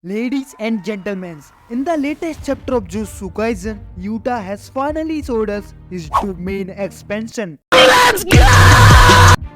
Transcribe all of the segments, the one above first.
Ladies and gentlemen, in the latest chapter of Jujutsu Kaisen, Yuta has finally showed us his domain expansion. Let's go!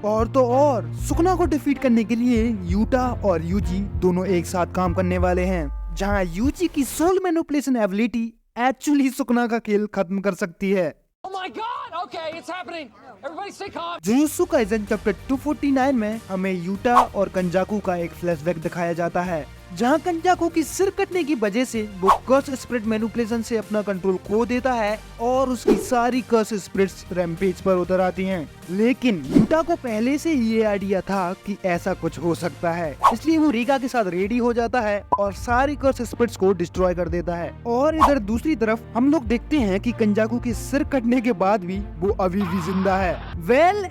और तो और सुकना को defeat करने के लिए यूटा और यूजी दोनों एक साथ काम करने वाले हैं, जहां यूजी की सोल मैनिपुलेशन एबिलिटी एक्चुअली सुकना का खेल खत्म कर सकती है। Oh my God! Okay, it's happening. Everybody stay calm. Jujutsu Kaisen chapter 249 में हमें यूटा और कंजाकू का एक फ्लैशबैक दिखाया जाता है, जहां कंजाकू की सिर कटने की वजह से वो कर्स स्पिरिट मैनिपुलेशन से अपना कंट्रोल खो देता है और उसकी सारी कर्स स्पिरिट्स रैम्पेज पर उतर आती हैं। लेकिन यूटा को पहले से ही ये आइडिया था कि ऐसा कुछ हो सकता है, इसलिए वो रीका के साथ रेडी हो जाता है और सारी कर्स स्पिरिट्स को डिस्ट्रॉय कर देता है। और इधर दूसरी तरफ हम लोग देखते हैं कि कंजाकू के सिर कटने के बाद भी वो अभी भी जिंदा है।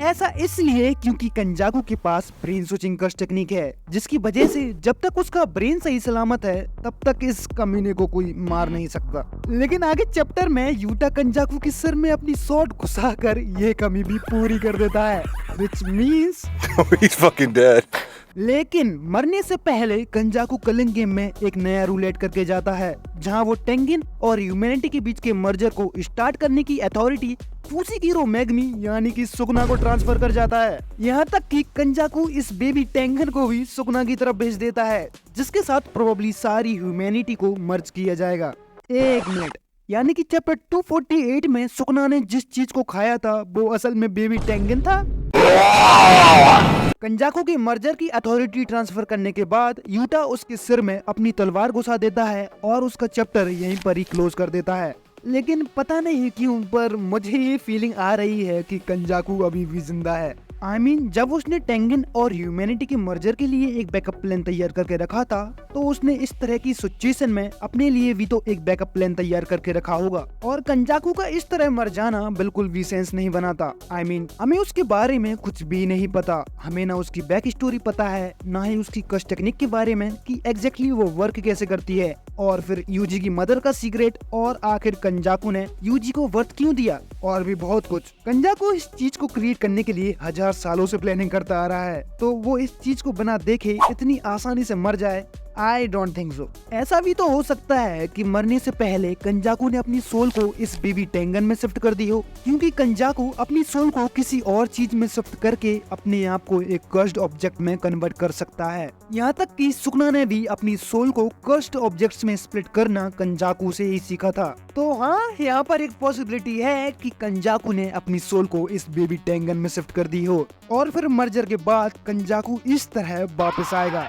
ऐसा इसलिए क्योंकि कंजाकू के पास ब्रेन स्विचिंग कर्स टेक्निक है, जिसकी वजह से जब तक उसका ब्रेन सही सलामत है तब तक इस कमीने को कोई मार नहीं सकता। लेकिन आगे चैप्टर में यूटा कंजाकू के सिर में अपनी स्वॉर्ड घुसाकर ये कमी भी पूरी कर देता है, which means he's fucking dead. लेकिन मरने से पहले कंजाकू कलिंग गेम में एक नया रूल ऐड करके जाता है, जहां वो टेंगिन और ह्यूमैनिटी के बीच के मर्जर को स्टार्ट करने की अथॉरिटी फुशिकिरो मैगमी यानी कि सुकना को ट्रांसफर कर जाता है। यहाँ तक कि कंजाकू इस बेबी टेंगन को भी सुकना की तरफ भेज देता है, जिसके साथ प्रोबेबली सारी ह्यूमैनिटी को मर्ज किया जाएगा। एक मिनट, यानी कि चैप्टर 248 में सुकना ने जिस चीज को खाया था वो असल में बेबी टेंगन था। कंजाकू की मर्जर की अथॉरिटी ट्रांसफर करने के बाद यूटा उसके सिर में अपनी तलवार घुसा देता है और उसका चैप्टर यहीं पर ही क्लोज कर देता है। लेकिन पता नहीं क्यों पर मुझे ये फीलिंग आ रही है कि कंजाकू अभी भी जिंदा है। जब उसने टेंगिन और ह्यूमैनिटी के मर्जर के लिए एक बैकअप प्लान तैयार करके रखा था, तो उसने इस तरह की सिचुएशन में अपने लिए भी तो एक बैकअप प्लान तैयार करके रखा होगा। और कंजाकू का इस तरह मर जाना बिल्कुल भी सेंस नहीं बनाता। हमें उसके बारे में कुछ भी नहीं पता। हमें ना उसकी बैक स्टोरी पता है, ना ही उसकी कश टेक्निक के बारे में कि एग्जैक्टली वो वर्क कैसे करती है, और फिर यूजी की मदर का सीक्रेट, और आखिर कंजाकू ने यूजी को वर्थ क्यों दिया, और भी बहुत कुछ। कंजाकू इस चीज को क्रिएट करने के लिए 1000 सालों से प्लानिंग करता आ रहा है, तो वो इस चीज को बिना देखे इतनी आसानी से मर जाए, आई डोंट थिंक सो। ऐसा भी तो हो सकता है कि मरने से पहले कंजाकू ने अपनी सोल को इस बेबी टेंगन में शिफ्ट कर दी हो, क्योंकि कंजाकू अपनी सोल को किसी और चीज में शिफ्ट करके अपने आप को एक कर्स्ड ऑब्जेक्ट में कन्वर्ट कर सकता है। यहाँ तक कि सुकना ने भी अपनी सोल को कर्स्ड ऑब्जेक्ट्स में स्प्लिट करना कंजाकू से ही सीखा था। तो हाँ, यहाँ पर एक पॉसिबिलिटी है कि कंजाकू ने अपनी सोल को इस बेबी टेंगन में शिफ्ट कर दी हो और फिर मर्जर के बाद कंजाकू इस तरह वापस आएगा।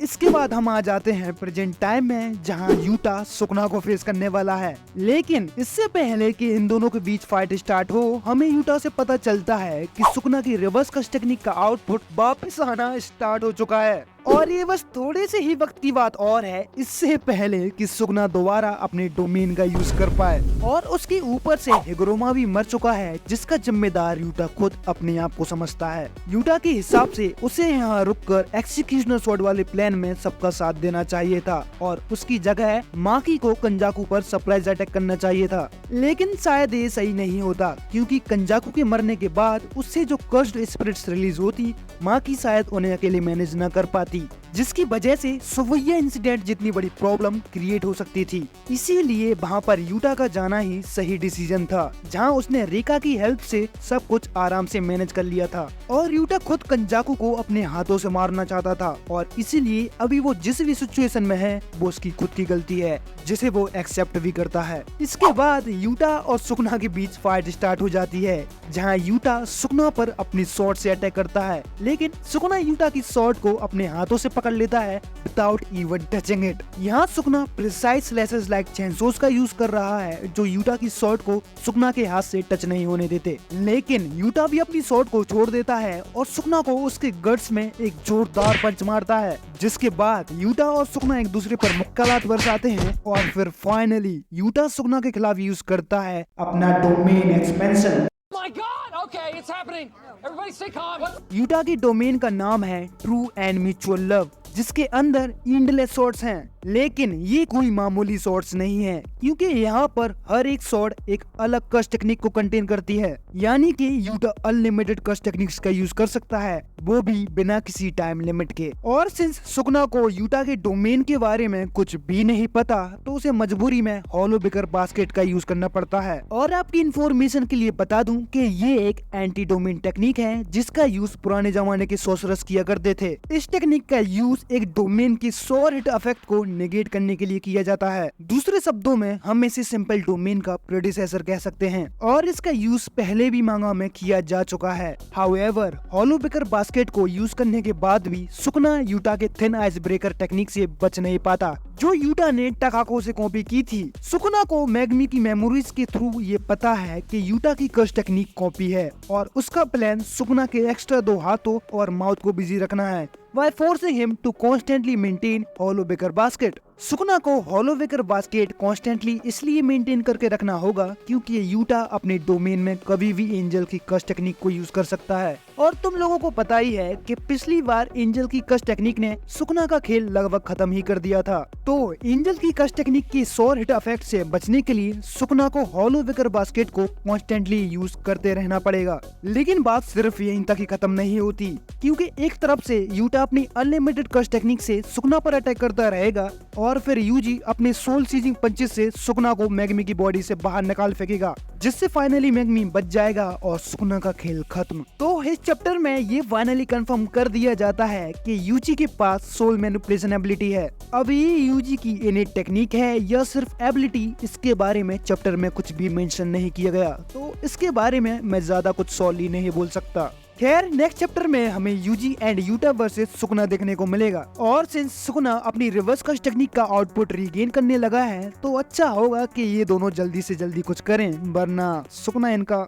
इसके बाद हम आ जाते हैं प्रेजेंट टाइम में, जहां यूटा सुकना को फेस करने वाला है। लेकिन इससे पहले कि इन दोनों के बीच फाइट स्टार्ट हो, हमें यूटा से पता चलता है कि सुकना की रिवर्स कश टेक्निक का आउटपुट वापस आना स्टार्ट हो चुका है। और ये बस थोड़े से ही वक्त की बात और है, इससे पहले कि सुकना दोबारा अपने डोमेन का यूज कर पाए। और उसके ऊपर से हिगुरोमा भी मर चुका है, जिसका जिम्मेदार यूटा खुद अपने आप को समझता है। यूटा के हिसाब से उसे यहाँ रुककर एक्सिक्यूशनर स्वॉर्ड वाले प्लान में सबका साथ देना चाहिए था और उसकी जगह माकी को कंजाकू पर सरप्राइज अटैक करना चाहिए था। लेकिन शायद ये सही नहीं होता, क्योंकि कंजाकू के मरने के बाद उससे जो कर्स्ड स्पिरिट्स रिलीज होती, माकी शायद उन्हें अकेले मैनेज न कर पाती, जिसकी वजह से सुवैया इंसिडेंट जितनी बड़ी प्रॉब्लम क्रिएट हो सकती थी। इसीलिए वहाँ पर यूटा का जाना ही सही डिसीजन था, जहाँ उसने रीका की हेल्प से सब कुछ आराम से मैनेज कर लिया था। और यूटा खुद कंजाकू को अपने हाथों से मारना चाहता था, और इसीलिए अभी वो जिस भी सिचुएशन में है वो उसकी खुद की गलती है, जिसे वो एक्सेप्ट भी करता है। इसके बाद यूटा और सुकना के बीच फाइट स्टार्ट हो जाती है, जहाँ यूटा सुकना पर अपनी स्वॉर्ड से अटैक करता है, लेकिन सुकना यूटा की स्वॉर्ड को अपने हाथों से पकड़ लेता है विदाउट इवन टचिंग इट। यहाँ सुकना प्रिसाइज स्लैशेस लाइक चेनसोस का यूज कर रहा है, जो यूटा की स्वॉर्ड को सुकना के हाथ से टच नहीं होने देते। लेकिन यूटा भी अपनी स्वॉर्ड को छोड़ देता है और सुकना को उसके गट्स में एक जोरदार पंच मारता है, जिसके बाद यूटा और सुकना एक दूसरे पर मुक्कालात बरसाते हैं। और फिर फाइनली यूटा सुकना के खिलाफ यूज करता है अपना domain expansion. My God! Okay, it's happening. Everybody stay calm. Utah की डोमेन का नाम है ट्रू एंड म्यूचुअल लव, जिसके अंदर एंडलेस शॉट्स हैं। लेकिन ये कोई मामूली शॉट्स नहीं है, क्योंकि यहाँ पर हर एक स्वॉर्ड एक अलग कस्ट टेक्निक को कंटेन करती है, यानी कि यूटा अनलिमिटेड कस्ट टेक्निक्स का यूज कर सकता है, वो भी बिना किसी टाइम लिमिट के। और सिंस सुकना को यूटा के डोमेन के बारे में कुछ भी नहीं पता, तो उसे मजबूरी में हॉलो बेकर बास्केट का यूज करना पड़ता है। और आपकी इंफॉर्मेशन के लिए बता दूं कि ये एक एंटी डोमेन टेक्निक है जिसका यूज पुराने जमाने के सोर्सरर्स किया करते थे। इस टेक्निक का यूज एक डोमेन की सोर हिट इफेक्ट को नेगेट करने के लिए किया जाता है। दूसरे शब्दों में हम इसे सिंपल डोमेन का प्रेडिसेसर कह सकते हैं, और इसका यूज पहले भी मांगा में किया जा चुका है। हाउएवर, हॉलो बेकर बास्केट को यूज करने के बाद भी सुकना यूटा के थिन आइस ब्रेकर टेक्निक से बच नहीं पाता, जो यूटा ने टकाको से कॉपी की थी। सुकना को मैग्मी की मेमोरीज के थ्रू ये पता है कि यूटा की कस्ट टेक्निक कॉपी है, और उसका प्लान सुकना के एक्स्ट्रा 2 हाथों और माउथ को बिजी रखना है, by forcing him to constantly maintain hollow beaker basket। सुकना को हॉलो बेकर बास्केट कॉन्स्टेंटली इसलिए मेंटेन करके रखना होगा क्योंकि यूटा अपने डोमेन में कभी भी एंजल की कस्ट टेक्निक को यूज कर सकता है। और तुम लोगों को पता ही है कि पिछली बार एंजल की कस्ट टेक्निक ने सुकना का खेल लगभग खत्म ही कर दिया था। तो एंजल की कस्ट टेक्निक की सोर हिट इफेक्ट से बचने के लिए सुकना को हॉलो बेकर बास्केट को कॉन्स्टेंटली यूज करते रहना पड़ेगा। लेकिन बात सिर्फ यहीं तक ही खत्म नहीं होती, क्योंकि एक तरफ से यूटा अपनी अनलिमिटेड कस्ट टेक्निक से सुकना पर अटैक करता रहेगा, और फिर यूजी अपने सोल सीजिंग पंचेस से सुकना को मैग्मी की बॉडी से बाहर निकाल फेंकेगा, जिससे फाइनली मैग्मी बच जाएगा और सुकना का खेल खत्म। तो इस चैप्टर में ये फाइनली कंफर्म कर दिया जाता है कि यूजी के पास सोल मैनिपुलेशन एबिलिटी है। अब ये यूजी की इनेट टेक्निक है या सिर्फ एबिलिटी, इसके बारे में चैप्टर में कुछ भी मेंशन नहीं किया गया, तो इसके बारे में मैं ज्यादा कुछ सॉली नहीं बोल सकता। खैर, नेक्स्ट चैप्टर में हमें यूजी एंड यूटा वर्सेस सुकना देखने को मिलेगा, और सिंस सुकना अपनी रिवर्स कस्ट टेक्निक का आउटपुट रीगेन करने लगा है, तो अच्छा होगा कि ये दोनों जल्दी से जल्दी कुछ करें, वरना सुकना इनका।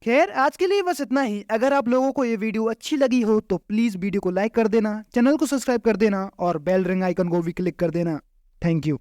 खैर, आज के लिए बस इतना ही। अगर आप लोगों को ये वीडियो अच्छी लगी हो तो प्लीज वीडियो को लाइक कर देना, चैनल को सब्सक्राइब कर देना और बेल रिंग आइकन को भी क्लिक कर देना। Thank you.